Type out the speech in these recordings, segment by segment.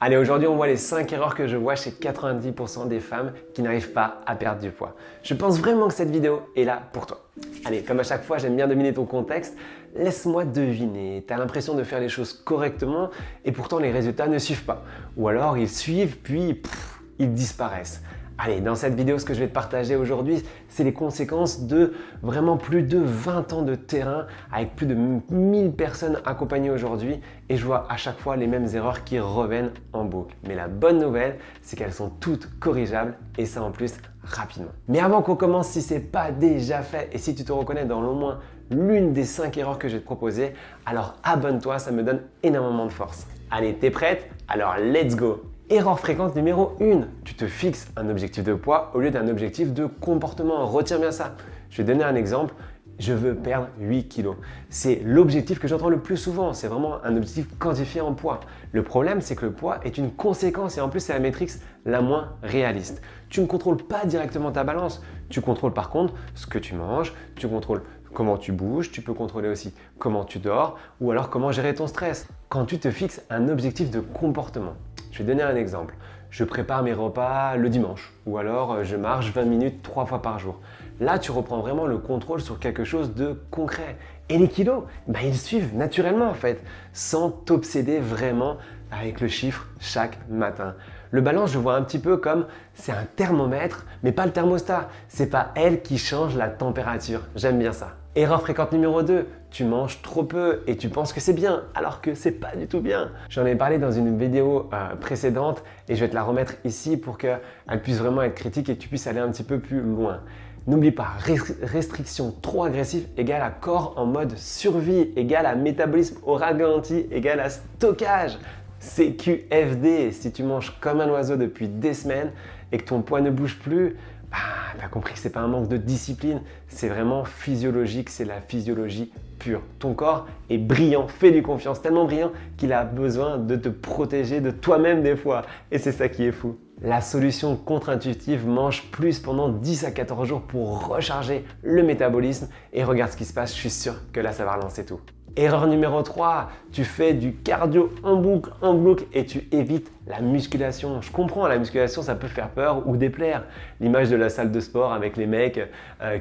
Allez, aujourd'hui, on voit les 5 erreurs que je vois chez 90% des femmes qui n'arrivent pas à perdre du poids. Je pense vraiment que cette vidéo est là pour toi. Allez, comme à chaque fois, j'aime bien deviner ton contexte. Laisse-moi deviner. Tu as l'impression de faire les choses correctement et pourtant les résultats ne suivent pas. Ou alors ils suivent puis ils disparaissent. Allez, dans cette vidéo, ce que je vais te partager aujourd'hui, c'est les conséquences de vraiment plus de 20 ans de terrain avec plus de 1000 personnes accompagnées aujourd'hui et je vois à chaque fois les mêmes erreurs qui reviennent en boucle. Mais la bonne nouvelle, c'est qu'elles sont toutes corrigeables et ça en plus rapidement. Mais avant qu'on commence, si ce n'est pas déjà fait et si tu te reconnais dans au moins l'une des 5 erreurs que je vais te proposer, alors abonne-toi, ça me donne énormément de force. Allez, t'es prête? Alors let's go! Erreur fréquente numéro 1, tu te fixes un objectif de poids au lieu d'un objectif de comportement. Retiens bien ça. Je vais donner un exemple. Je veux perdre 8 kilos. C'est l'objectif que j'entends le plus souvent. C'est vraiment un objectif quantifié en poids. Le problème, c'est que le poids est une conséquence et en plus, c'est la métrique la moins réaliste. Tu ne contrôles pas directement ta balance. Tu contrôles par contre ce que tu manges, tu contrôles comment tu bouges, tu peux contrôler aussi comment tu dors ou alors comment gérer ton stress. Quand tu te fixes un objectif de comportement, je vais donner un exemple. Je prépare mes repas le dimanche ou alors je marche 20 minutes 3 fois par jour. Là, tu reprends vraiment le contrôle sur quelque chose de concret. Et les kilos, ils suivent naturellement en fait, sans t'obséder vraiment avec le chiffre chaque matin. Le balance, je vois un petit peu comme c'est un thermomètre, mais pas le thermostat. C'est pas elle qui change la température. J'aime bien ça. Erreur fréquente numéro 2, tu manges trop peu et tu penses que c'est bien alors que c'est pas du tout bien. J'en ai parlé dans une vidéo précédente et je vais te la remettre ici pour qu'elle puisse vraiment être critique et que tu puisses aller un petit peu plus loin. N'oublie pas, restriction trop agressive égale à corps en mode survie, égale à métabolisme au ralenti, égale à stockage. CQFD, si tu manges comme un oiseau depuis des semaines et que ton poids ne bouge plus, tu as compris que ce n'est pas un manque de discipline, c'est vraiment physiologique, c'est la physiologie pure. Ton corps est brillant, fais-lui confiance, tellement brillant qu'il a besoin de te protéger de toi-même des fois. Et c'est ça qui est fou. La solution contre-intuitive, mange plus pendant 10 à 14 jours pour recharger le métabolisme et regarde ce qui se passe, je suis sûr que là ça va relancer tout. Erreur numéro 3, tu fais du cardio en boucle et tu évites la musculation. Je comprends, la musculation ça peut faire peur ou déplaire. L'image de la salle de sport avec les mecs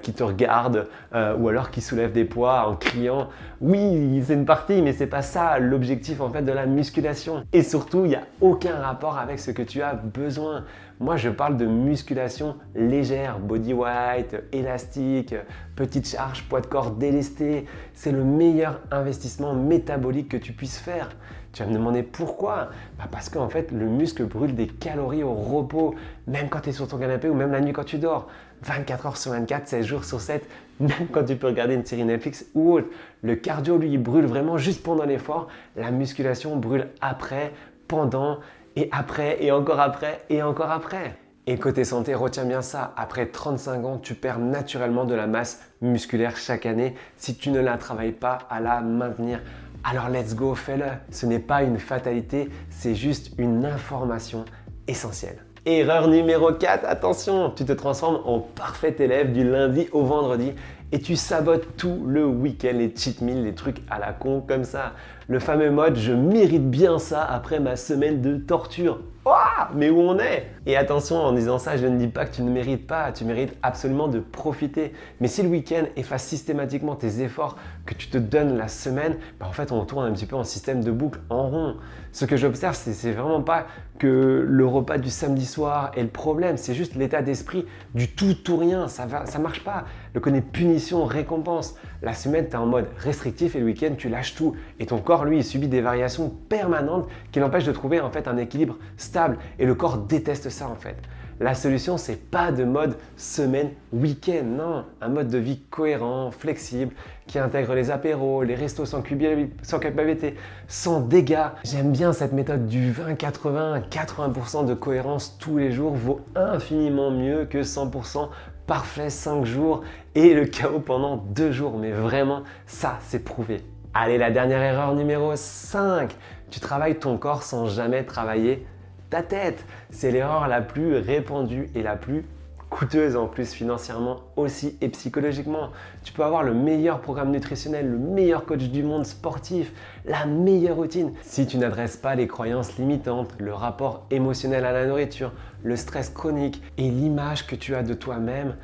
qui te regardent ou alors qui soulèvent des poids en criant. Oui, c'est une partie, mais c'est pas ça l'objectif en fait de la musculation. Et surtout, il n'y a aucun rapport avec ce que tu as besoin. Moi, je parle de musculation légère, body weight, élastique, petite charge, poids de corps délesté. C'est le meilleur investissement métabolique que tu puisses faire. Tu vas me demander pourquoi? Parce qu'en fait, le muscle brûle des calories au repos, même quand tu es sur ton canapé ou même la nuit quand tu dors. 24 heures sur 24, 7 jours sur 7, même quand tu peux regarder une série Netflix ou autre. Le cardio, lui, il brûle vraiment juste pendant l'effort. La musculation brûle après, pendant et après et encore après et encore après. Et côté santé, retiens bien ça, après 35 ans, tu perds naturellement de la masse musculaire chaque année si tu ne la travailles pas à la maintenir. Alors let's go, fais-le. Ce n'est pas une fatalité, c'est juste une information essentielle. Erreur numéro 4, attention, tu te transformes en parfait élève du lundi au vendredi et tu sabotes tout le week-end, les cheat meals, les trucs à la con comme ça. Le fameux mode « je mérite bien ça après ma semaine de torture ». Ouah, mais où on est? Et attention, en disant ça, je ne dis pas que tu ne mérites pas, tu mérites absolument de profiter. Mais si le week-end efface systématiquement tes efforts que tu te donnes la semaine, en fait on tourne un petit peu en système de boucle, en rond. Ce que j'observe, c'est vraiment pas que le repas du samedi soir est le problème, c'est juste l'état d'esprit du tout ou rien, ça marche pas. Le côté punition, récompense. La semaine, tu es en mode restrictif et le week-end, tu lâches tout. Et ton corps, lui, il subit des variations permanentes qui l'empêchent de trouver en fait un équilibre stable. Et le corps déteste ça en fait. La solution, c'est pas de mode semaine, week-end, non. Un mode de vie cohérent, flexible, qui intègre les apéros, les restos sans culpabilité, sans dégâts. J'aime bien cette méthode du 20-80, 80% de cohérence tous les jours vaut infiniment mieux que 100% parfait 5 jours et le chaos pendant 2 jours. Mais vraiment, ça, c'est prouvé. Allez, la dernière erreur numéro 5. Tu travailles ton corps sans jamais travailler ta tête. C'est l'erreur la plus répandue et la plus coûteuse en plus financièrement aussi et psychologiquement. Tu peux avoir le meilleur programme nutritionnel, le meilleur coach du monde sportif, la meilleure routine. Si tu n'adresses pas les croyances limitantes, le rapport émotionnel à la nourriture, le stress chronique et l'image que tu as de toi-même,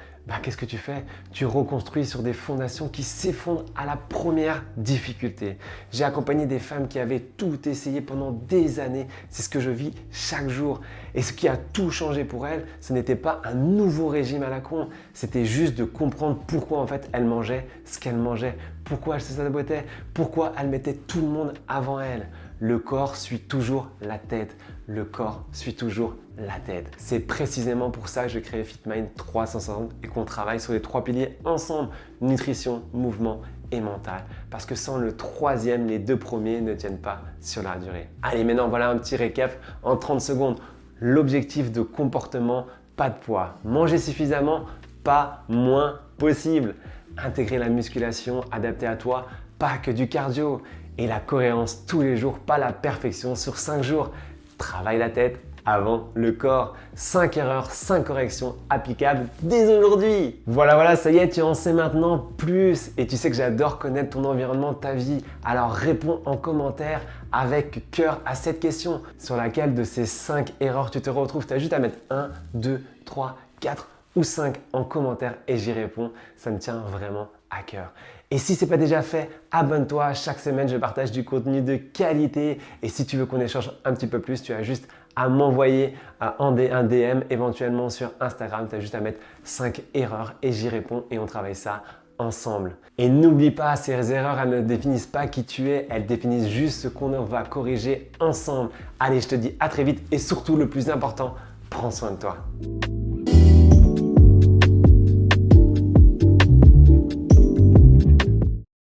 qu'est-ce que tu fais? Tu reconstruis sur des fondations qui s'effondrent à la première difficulté. J'ai accompagné des femmes qui avaient tout essayé pendant des années. C'est ce que je vis chaque jour. Et ce qui a tout changé pour elles, ce n'était pas un nouveau régime à la con. C'était juste de comprendre pourquoi en fait elles mangeaient ce qu'elles mangeaient. Pourquoi elles se sabotaient. Pourquoi elles mettaient tout le monde avant elles. Le corps suit toujours la tête. Le corps suit toujours la tête. C'est précisément pour ça que j'ai créé FitMind 360 et qu'on travaille sur les 3 piliers ensemble, nutrition, mouvement et mental. Parce que sans le troisième, les 2 premiers ne tiennent pas sur la durée. Allez, maintenant voilà un petit récap en 30 secondes. L'objectif de comportement, pas de poids. Manger suffisamment, pas moins possible. Intégrer la musculation adaptée à toi, pas que du cardio. Et la cohérence tous les jours, pas la perfection sur 5 jours. Travaille la tête avant le corps. 5 erreurs, 5 corrections applicables dès aujourd'hui. Voilà, ça y est, tu en sais maintenant plus. Et tu sais que j'adore connaître ton environnement, ta vie. Alors réponds en commentaire avec cœur à cette question. Sur laquelle de ces 5 erreurs tu te retrouves. Tu as juste à mettre 1, 2, 3, 4 ou 5 en commentaire et j'y réponds. Ça me tient vraiment à cœur. Et si ce n'est pas déjà fait, abonne-toi. Chaque semaine, je partage du contenu de qualité. Et si tu veux qu'on échange un petit peu plus, tu as juste à m'envoyer un DM éventuellement sur Instagram. Tu as juste à mettre 5 erreurs et j'y réponds et on travaille ça ensemble. Et n'oublie pas, ces erreurs, elles ne définissent pas qui tu es, elles définissent juste ce qu'on va corriger ensemble. Allez, je te dis à très vite et surtout le plus important, prends soin de toi.